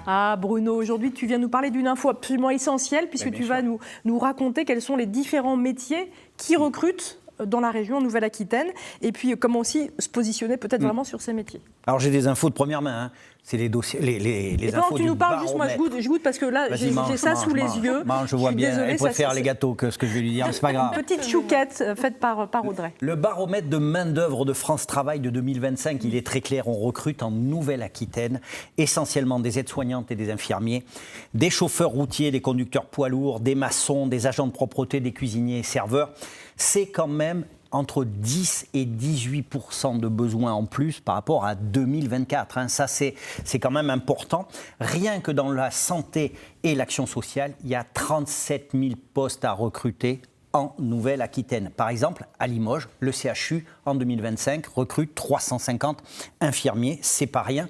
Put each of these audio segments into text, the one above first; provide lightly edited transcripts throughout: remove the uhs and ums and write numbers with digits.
Ah Bruno, aujourd'hui tu viens nous parler d'une info absolument essentielle puisque tu vas nous raconter quels sont les différents métiers qui recrutent dans la région Nouvelle-Aquitaine et puis comment aussi se positionner peut-être vraiment sur ces métiers. Alors j'ai des infos de première main, c'est les dossiers, les infos du tu nous parles juste, moi je goûte parce que là j'ai ça sous les yeux. Je vois bien, elle préfère les gâteaux que ce que je vais lui dire, c'est pas grave. Une petite chouquette faite par Audrey. Le baromètre de main-d'œuvre de France Travail de 2025, il est très clair, on recrute en Nouvelle-Aquitaine essentiellement des aides-soignantes et des infirmiers, des chauffeurs routiers, des conducteurs poids lourds, des maçons, des agents de propreté, des cuisiniers et serveurs. C'est quand même entre 10 et 18% de besoins en plus par rapport à 2024. Ça, c'est quand même important. Rien que dans la santé et l'action sociale, il y a 37 000 postes à recruter en Nouvelle-Aquitaine. Par exemple, à Limoges, le CHU, en 2025, recrute 350 infirmiers. C'est pas rien.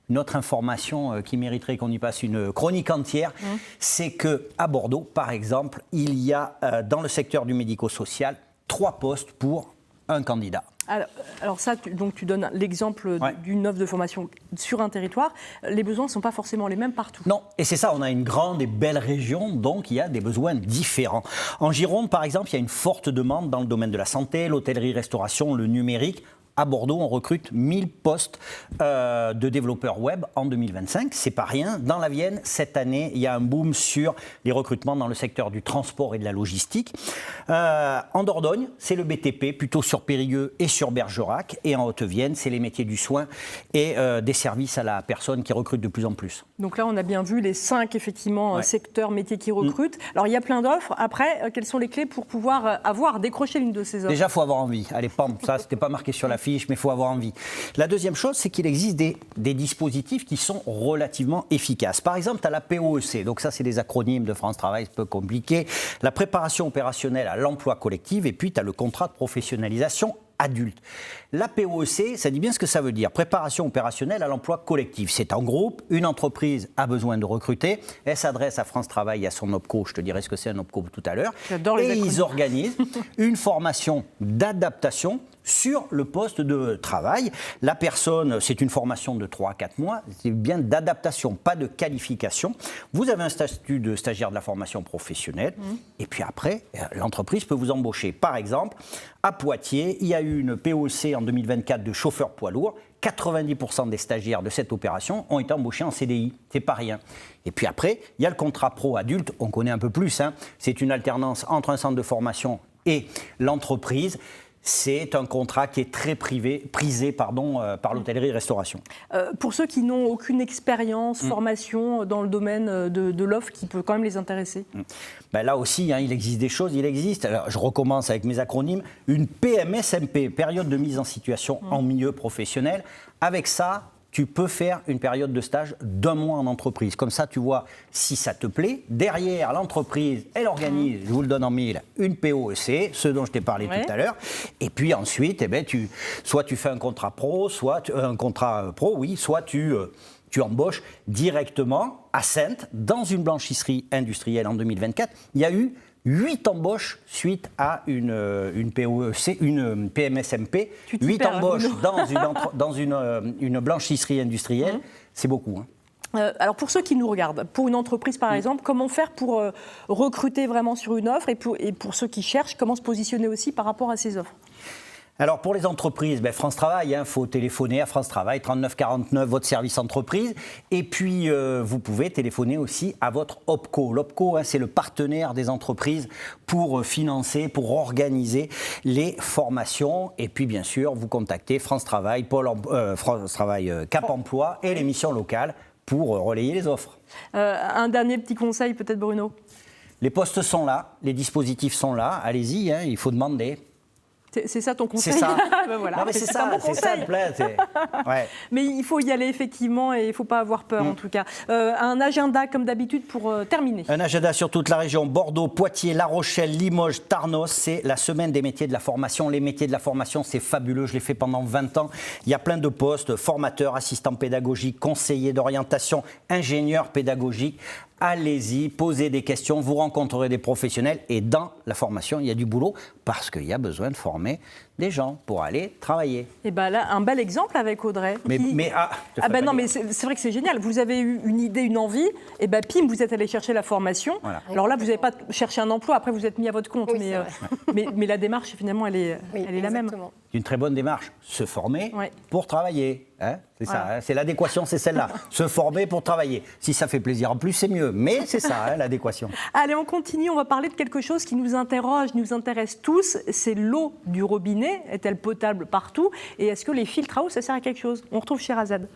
Une autre information qui mériterait qu'on y passe une chronique entière, c'est qu'à Bordeaux, par exemple, il y a dans le secteur du médico-social 3 postes pour un candidat. Alors ça, tu donnes l'exemple d'une offre de formation sur un territoire. Les besoins ne sont pas forcément les mêmes partout. Non, et c'est ça, on a une grande et belle région, donc il y a des besoins différents. En Gironde, par exemple, il y a une forte demande dans le domaine de la santé, l'hôtellerie-restauration, le numérique. À Bordeaux, on recrute 1000 postes de développeurs web en 2025. C'est pas rien. Dans la Vienne, cette année, il y a un boom sur les recrutements dans le secteur du transport et de la logistique. En Dordogne, c'est le BTP, plutôt sur Périgueux et sur Bergerac. Et en Haute-Vienne, c'est les métiers du soin et des services à la personne qui recrutent de plus en plus. Donc là, on a bien vu les 5 secteurs métiers qui recrutent. Alors, il y a plein d'offres. Après, quelles sont les clés pour pouvoir décrocher l'une de ces offres ? Déjà, il faut avoir envie. Allez, pam, ça, c'était pas marqué sur la fiche, mais il faut avoir envie. La deuxième chose, c'est qu'il existe des dispositifs qui sont relativement efficaces. Par exemple, tu as la POEC, donc ça, c'est des acronymes de France Travail, c'est un peu compliqué. La préparation opérationnelle à l'emploi collectif, et puis tu as le contrat de professionnalisation adulte. La POEC, ça dit bien ce que ça veut dire. Préparation opérationnelle à l'emploi collectif. C'est en groupe, une entreprise a besoin de recruter, elle s'adresse à France Travail et à son OPCO, je te dirai ce que c'est un OPCO tout à l'heure, et ils organisent une formation d'adaptation sur le poste de travail. La personne, c'est une formation de 3 à 4 mois, c'est bien d'adaptation, pas de qualification. Vous avez un statut de stagiaire de la formation professionnelle, et puis après, l'entreprise peut vous embaucher. Par exemple, à Poitiers, il y a eu une POC en 2024 de chauffeur poids lourd. 90% des stagiaires de cette opération ont été embauchés en CDI. C'est pas rien. Et puis après, il y a le contrat pro adulte, on connaît un peu plus. C'est une alternance entre un centre de formation et l'entreprise. C'est un contrat qui est très prisé par l'hôtellerie-restauration. Pour ceux qui n'ont aucune expérience, formation dans le domaine de l'offre, qui peut quand même les intéresser. Là aussi, il existe des choses. Alors, je recommence avec mes acronymes. Une PMSMP, période de mise en situation en milieu professionnel. Avec ça, tu peux faire une période de stage d'1 mois en entreprise. Comme ça, tu vois si ça te plaît. Derrière, l'entreprise, elle organise, je vous le donne en 1000, une POEC, ce dont je t'ai parlé tout à l'heure. Et puis ensuite, soit tu fais un contrat pro, soit tu embauches directement à Saintes, dans une blanchisserie industrielle en 2024. Il y a eu 8 embauches suite à une POEC, une PMSMP. 8 embauches dans une blanchisserie industrielle, c'est beaucoup. Alors pour ceux qui nous regardent, pour une entreprise par exemple, comment faire pour recruter vraiment sur une offre et pour ceux qui cherchent, comment se positionner aussi par rapport à ces offres ? Alors pour les entreprises, France Travail, faut téléphoner à France Travail, 39 49, votre service entreprise. Et puis vous pouvez téléphoner aussi à votre OPCO. L'OPCO, c'est le partenaire des entreprises pour financer, pour organiser les formations. Et puis bien sûr, vous contactez France Travail, France Travail Cap Emploi et les missions locales pour relayer les offres. Un dernier petit conseil peut-être, Bruno ? Les postes sont là, les dispositifs sont là. Allez-y, il faut demander. C'est ça ton conseil ? C'est ça. Voilà. Non, mais c'est ça, c'est simple. Ouais. Mais il faut y aller effectivement et il ne faut pas avoir peur en tout cas. Un agenda comme d'habitude pour terminer. Un agenda sur toute la région, Bordeaux, Poitiers, La Rochelle, Limoges, Tarnos, c'est la semaine des métiers de la formation. Les métiers de la formation, c'est fabuleux, je l'ai fait pendant 20 ans. Il y a plein de postes, formateurs, assistants pédagogiques, conseillers d'orientation, ingénieurs pédagogiques. allez-y, posez des questions, vous rencontrerez des professionnels et dans la formation, il y a du boulot parce qu'il y a besoin de former des gens pour aller travailler. Et bien là, un bel exemple avec Audrey. Mais c'est vrai que c'est génial. Vous avez eu une idée, une envie, et ben pim, vous êtes allé chercher la formation. Voilà. Alors là, vous n'avez pas cherché un emploi, après vous êtes mis à votre compte. Oui, mais la démarche, finalement, elle est la même. Une très bonne démarche, se former pour travailler. Hein, c'est ça, hein, c'est l'adéquation, c'est celle-là. Se former pour travailler. Si ça fait plaisir en plus, c'est mieux. Mais c'est ça, hein, l'adéquation. Allez, on continue. On va parler de quelque chose qui nous interroge, nous intéresse tous. C'est l'eau du robinet. Est-elle potable partout? Et est-ce que les filtres à eau, ça sert à quelque chose? On retrouve Sherazade.